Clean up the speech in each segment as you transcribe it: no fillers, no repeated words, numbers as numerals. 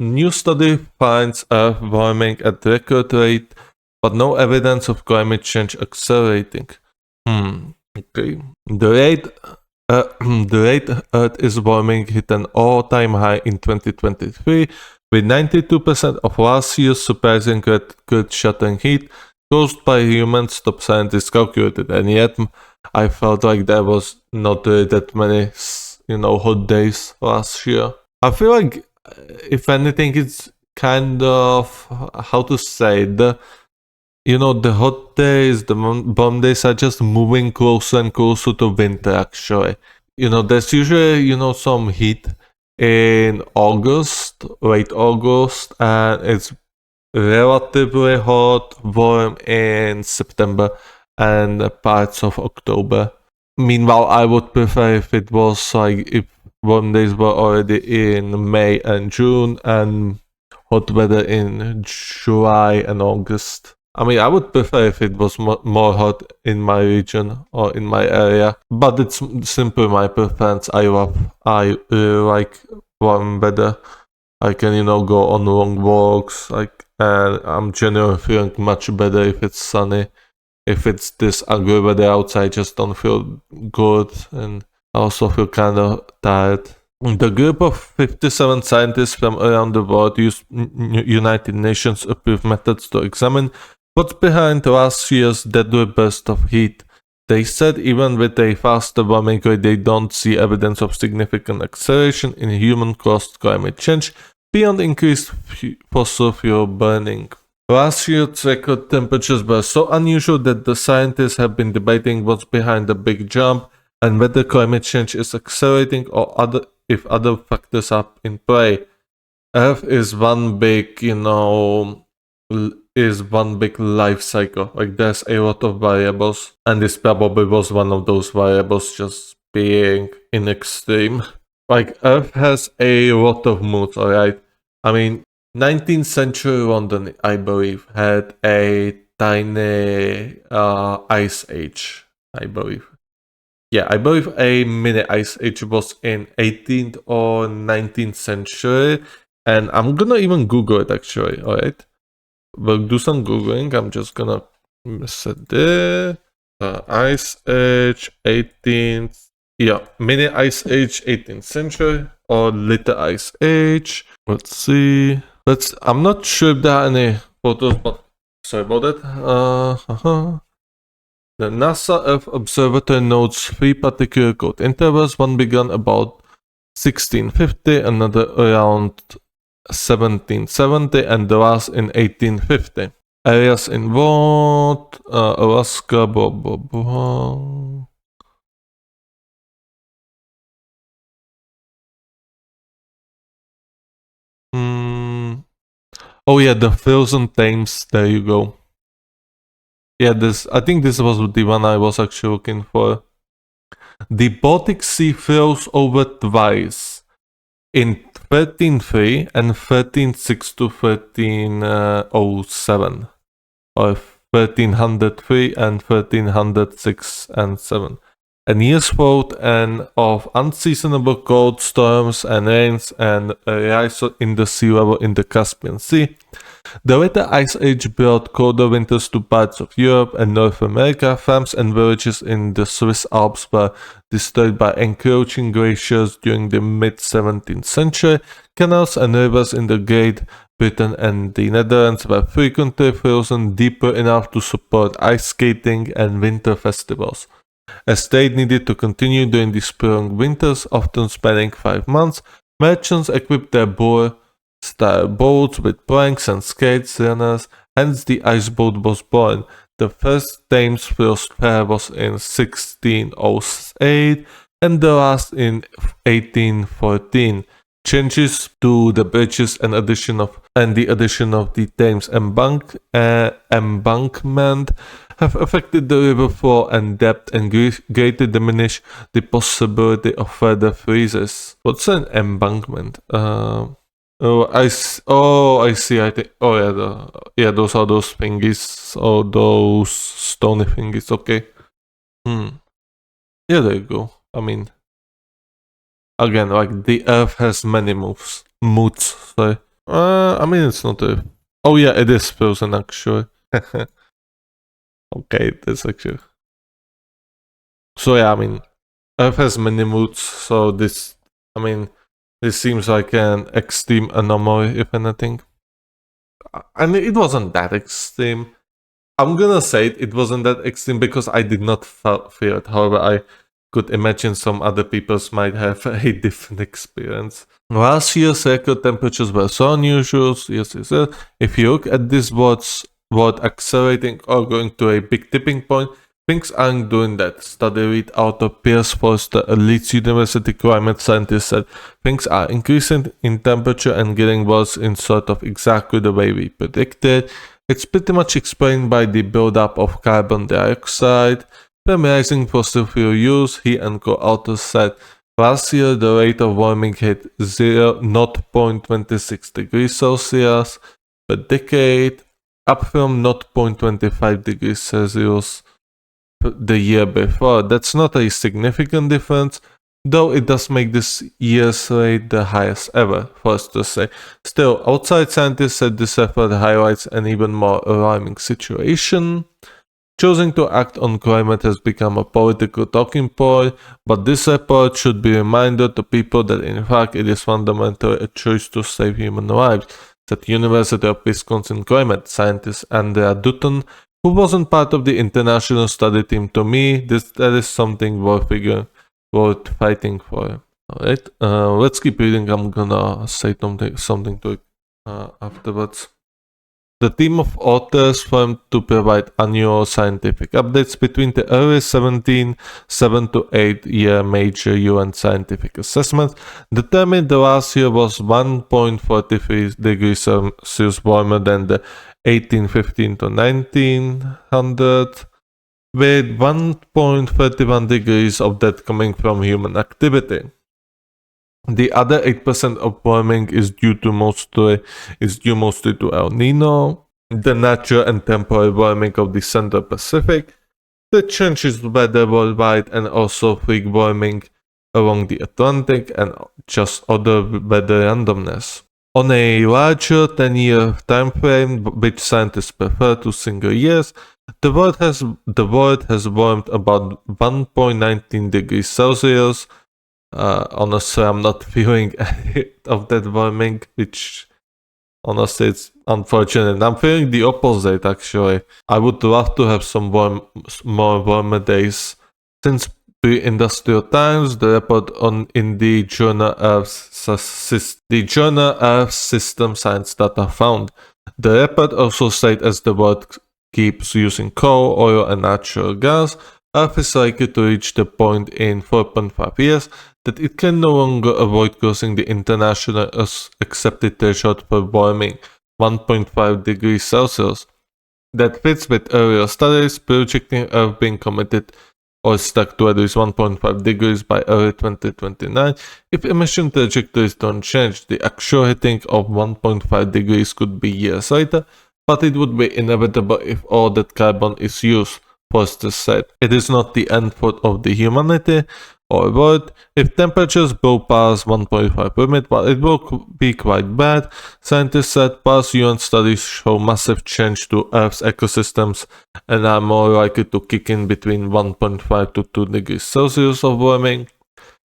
New study finds Earth warming at record rate, but no evidence of climate change accelerating. Okay. The rate Earth is warming hit an all-time high in 2023, with 92% of last year's surprising earth-shattering heat caused by humans, top scientists calculated, and yet I felt like there was not really that many, hot days last year. I feel like, if anything, it's kind of, how to say, the hot days, the warm days are just moving closer and closer to winter, actually. There's usually, some heat in August, late August, and it's relatively hot, warm in September and parts of October. Meanwhile, I would prefer if it was like if warm days were already in May and June and hot weather in July and August. I mean, I would prefer if it was more hot in my region or in my area, but it's simply my preference. I really like warm weather. I can, go on long walks, and I'm generally feeling much better if it's sunny. If it's this ugly weather outside, just don't feel good, and I also feel kind of tired. The group of 57 scientists from around the world used United Nations approved methods to examine what's behind last year's deadly burst of heat. They said even with a faster warming rate, they don't see evidence of significant acceleration in human-caused climate change beyond increased fossil fuel burning. Last year's record temperatures were so unusual that the scientists have been debating what's behind the big jump and whether climate change is accelerating or if other factors are in play. Earth is one big, life cycle. Like, there's a lot of variables, and this probably was one of those variables, just being in extreme. Like, Earth has a lot of moods, alright? I mean, 19th century London, I believe, had a tiny ice age, I believe. Yeah, I believe a mini ice age was in 18th or 19th century, and I'm gonna even Google it actually, alright? We'll do some Googling. I'm just gonna set there. Ice Age 18th. Yeah, mini Ice Age 18th century or Little Ice Age. Let's see. I'm not sure if there are any photos, but sorry about that. The NASA Earth Observatory notes three particular cold intervals. One began about 1650, another around 1770, and the last in 1850. Areas involved, Alaska, blah, blah, blah. Oh yeah, the Frozen Thames, there you go. Yeah, I think this was the one I was actually looking for. The Baltic Sea froze over twice, in 1303 and 1306 to 1307, or 1303 and 1306 and 7. And years followed and of unseasonable cold storms and rains and a rise in the sea level in the Caspian Sea. The later Ice Age brought colder winters to parts of Europe and North America. Farms and villages in the Swiss Alps were destroyed by encroaching glaciers during the mid-17th century. Canals and rivers in the Great Britain and the Netherlands were frequently frozen deeper enough to support ice skating and winter festivals. As trade needed to continue during the spring winters, often spanning 5 months, merchants equipped their boar-style boats with planks and skates runners, hence the iceboat was born. The first Thames frost fair was in 1608 and the last in 1814. Changes to the bridges and the addition of the Thames embankment have affected the river flow and depth and greatly diminished the possibility of further freezes. What's an embankment? I see. I think. Oh yeah, those are those thingies. Oh, those stony thingies. Okay. Yeah, there you go. I mean, again, like the Earth has many moods. Sorry. I mean, it's not a... Oh yeah, it is frozen actually. Okay, that's actually... So yeah, I mean, Earth has many moods, so this... I mean, this seems like an extreme anomaly, if anything. And it wasn't that extreme. I'm gonna say it wasn't that extreme because I did not feel it. However, I could imagine some other peoples might have a different experience. Last year's record temperatures were so unusual. Yes. If you look at this what's accelerating or going to a big tipping point, things aren't doing that. Study read out of Piers Forster, a Leeds University climate scientist, said things are increasing in temperature and getting worse in sort of exactly the way we predicted. It's pretty much explained by the buildup of carbon dioxide from rising fossil fuel use, he and co-authors said. Last year, the rate of warming hit 0.26 degrees Celsius per decade, up from 0.25 degrees Celsius the year before. That's not a significant difference, though it does make this year's rate the highest ever, first to say. Still, outside scientists said this effort highlights an even more alarming situation. Choosing to act on climate has become a political talking point, but this report should be a reminder to people that in fact it is fundamentally a choice to save human lives, said University of Wisconsin climate scientist Andrea Dutton, who wasn't part of the international study team. To me, that is something worth fighting for. Alright, let's keep reading. I'm gonna say something to it afterwards. The team of authors formed to provide annual scientific updates between the early 7 to 8 year major UN scientific assessments determined the last year was 1.43 degrees Celsius warmer than the 1815 to 1900, with 1.31 degrees of that coming from human activity. The other 8% of warming is due mostly to El Nino, the natural and temporary warming of the Central Pacific, the changes weather worldwide, and also freak warming along the Atlantic, and just other weather randomness. On a larger 10-year time frame, which scientists prefer to single years, the world has warmed about 1.19 degrees Celsius. Honestly, I'm not feeling any of that warming, which honestly it's unfortunate. I'm feeling the opposite actually. I would love to have some more warmer days. Since pre-industrial times, the report in the journal Earth System Science Data found. The report also said as the world keeps using coal, oil, and natural gas, Earth is likely to reach the point in 4.5 years that it can no longer avoid crossing the international accepted threshold for warming, 1.5 degrees Celsius. That fits with earlier studies projecting Earth being committed or stuck to at least 1.5 degrees by early 2029. If emission trajectories don't change, the actual hitting of 1.5 degrees could be years later, but it would be inevitable if all that carbon is used. Forster said, it is not the end of the humanity or world. If temperatures go past 1.5 limit, but it will be quite bad. Scientists said past UN studies show massive change to Earth's ecosystems and are more likely to kick in between 1.5 to 2 degrees Celsius of warming,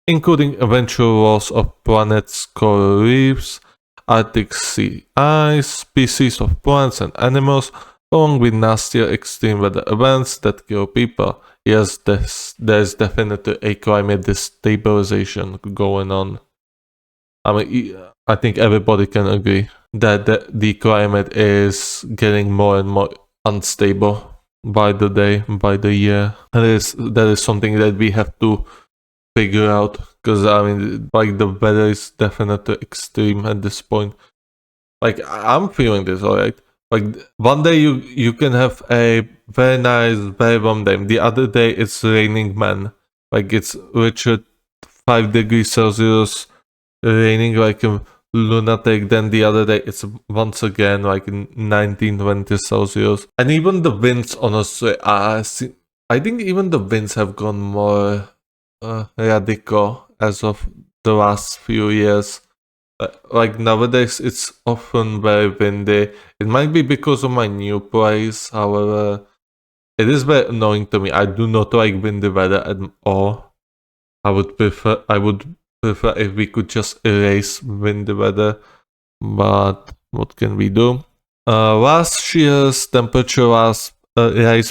including eventual loss of planet's coral reefs, Arctic sea ice, species of plants and animals, along with nastier extreme weather events that kill people. Yes, there's definitely a climate destabilization going on. I mean, I think everybody can agree that the climate is getting more and more unstable by the day, by the year. That is something that we have to figure out, because I mean, like, the weather is definitely extreme at this point. Like, I'm feeling this, alright? Like, one day you can have a very nice, very warm day. The other day it's raining, man. Like, it's literally 5 degrees Celsius, raining like a lunatic. Then the other day it's once again like 19, 20 Celsius. And even the winds, honestly, I think even the winds have gone more radical as of the last few years. Like nowadays, it's often very windy. It might be because of my new place, however, it is very annoying to me. I do not like windy weather at all. I would prefer if we could just erase windy weather, but what can we do? Last year's temperature rise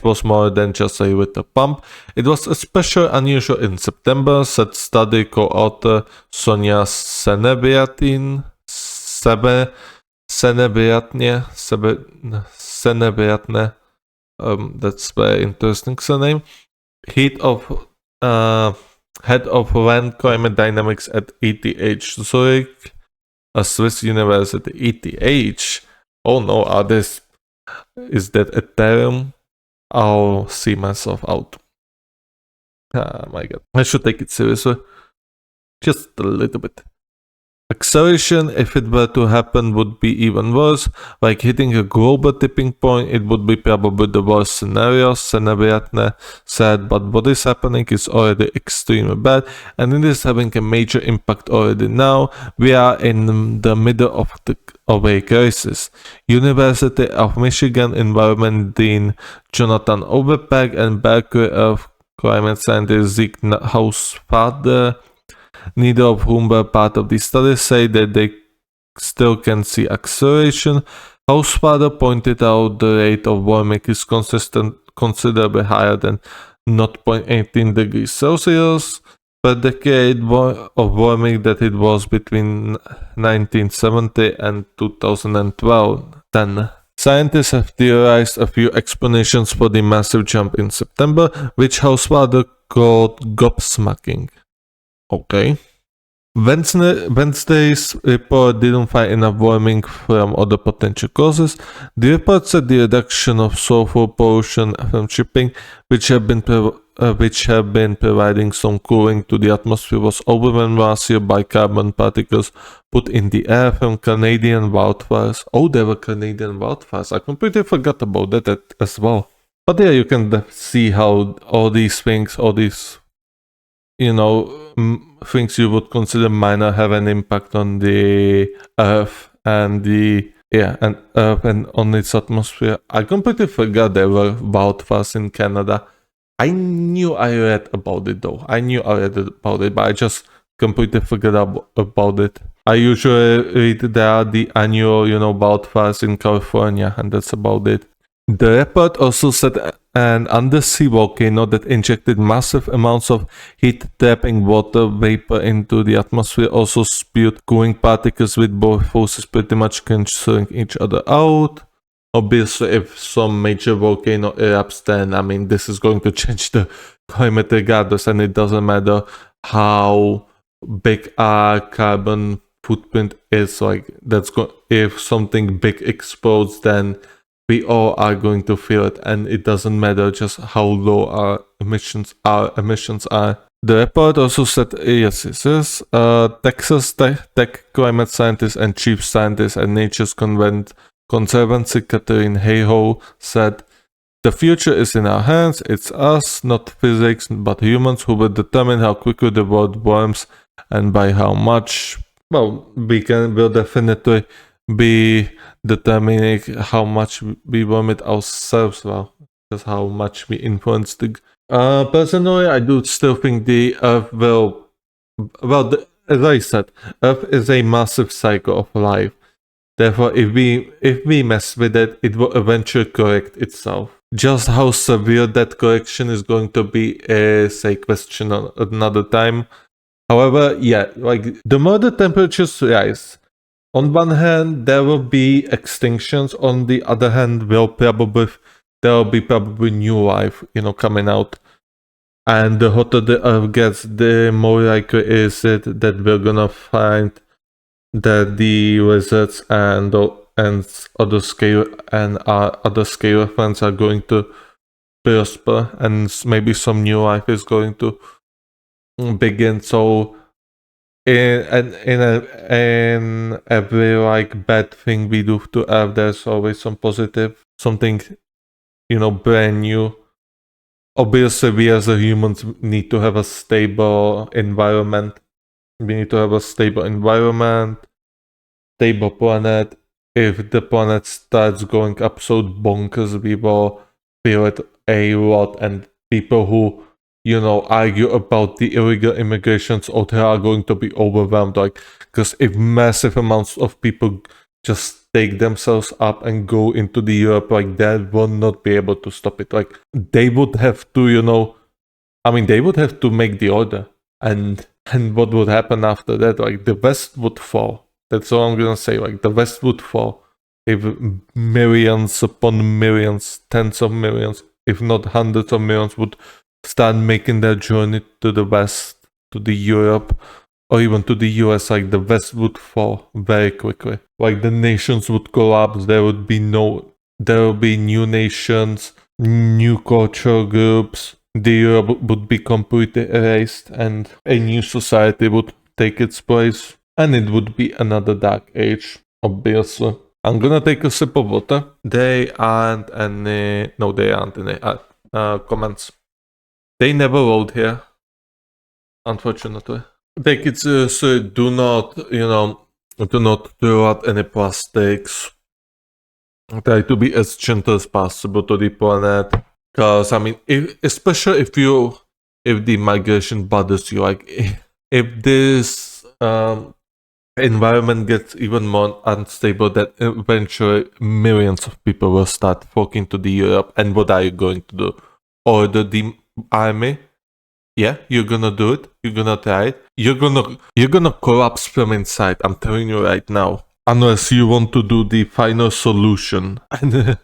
was more than just a little pump. It was especially unusual in September, said study co-author Sonia Senebiatne. That's very interesting surname. Head of land climate dynamics at ETH Zurich, a Swiss university. ETH. Oh no, is that a term? I'll see myself out. Oh my god. I should take it seriously. Just a little bit. Acceleration, if it were to happen, would be even worse. Like hitting a global tipping point, it would be probably the worst scenario, Senebiatne said, but what is happening is already extremely bad, and it is having a major impact already now. We are in the middle of a crisis. University of Michigan Environment Dean Jonathan Overbeck and Berkeley Earth climate scientist Zeke Hausfather, neither of whom were part of the study, say that they still can see acceleration. Hausfather pointed out the rate of warming is considerably higher than 0.18 degrees Celsius per decade of warming that it was between 1970 and 2012. Then scientists have theorized a few explanations for the massive jump in September, which Hausfather called gobsmacking. Okay. Wednesday's report didn't find enough warming from other potential causes. The report said the reduction of sulfur pollution from shipping, which have been providing some cooling to the atmosphere, was overwhelmed last year by carbon particles put in the air from Canadian wildfires. Oh, there were Canadian wildfires. I completely forgot about that as well. But yeah, you can see how all these things, things you would consider minor have an impact on the Earth and Earth and on its atmosphere. I completely forgot there were wildfires in Canada. I knew I read about it though. But I just completely forgot about it. I usually read there are the annual, wildfires in California, and that's about it. The report also said an undersea volcano that injected massive amounts of heat-trapping water vapor into the atmosphere also spewed cooling particles, with both forces pretty much cancelling each other out. Obviously, if some major volcano erupts, then this is going to change the climate regardless, and it doesn't matter how big our carbon footprint is. If something big explodes, then we all are going to feel it, and it doesn't matter just how low our emissions are. The report also said, Texas Tech climate scientist and chief scientist at Nature's Conservancy Catherine Hayhoe said, "The future is in our hands. It's us, not physics, but humans, who will determine how quickly the world warms and by how much." Well, we'll definitely be determining how much we warm it ourselves, just how much we influence the. Personally, I do still think the Earth will. As I said, Earth is a massive cycle of life. Therefore, if we mess with it, it will eventually correct itself. Just how severe that correction is going to be is a question another time. However, the more the temperatures rise, on one hand, there will be extinctions. On the other hand, there will be probably new life, coming out. And the hotter the Earth gets, the more likely is it that we're gonna find that the lizards and other scale friends are going to prosper, and maybe some new life is going to begin. So in every bad thing we do to Earth, there's always some positive, something brand new. Obviously, we as a humans need to have a stable environment. stable planet. If the planet starts going absolute bonkers, we will feel it a lot, and people who, argue about the illegal immigrations out here are going to be overwhelmed, like, because if massive amounts of people just take themselves up and go into the Europe, like, that will not be able to stop it. Like, they would have to, they would have to make the order, and what would happen after that? Like, the West would fall. That's all I'm gonna say. Like, the West would fall if millions upon millions, tens of millions, if not hundreds of millions, would start making their journey to the West, to the Europe, or even to the US. Like, the West would fall very quickly. Like, the nations would collapse. There will be new nations, new cultural groups. The Europe would be completely erased, and a new society would take its place. And it would be another dark age, obviously. I'm gonna take a sip of water. There aren't any comments. They never load here, unfortunately. Take it seriously. Do not throw out any plastics. Try to be as gentle as possible to the planet. Because, especially if the migration bothers you, like, if this environment gets even more unstable, that eventually millions of people will start flocking to the Europe. And what are you going to do? Order the army? Yeah, you're gonna do it. You're gonna try it. You're gonna collapse from inside. I'm telling you right now. Unless you want to do the final solution. And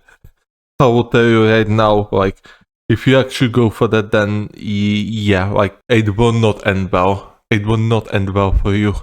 I will tell you right now, like, if you actually go for that, then yeah, like, it will not end well. It will not end well for you.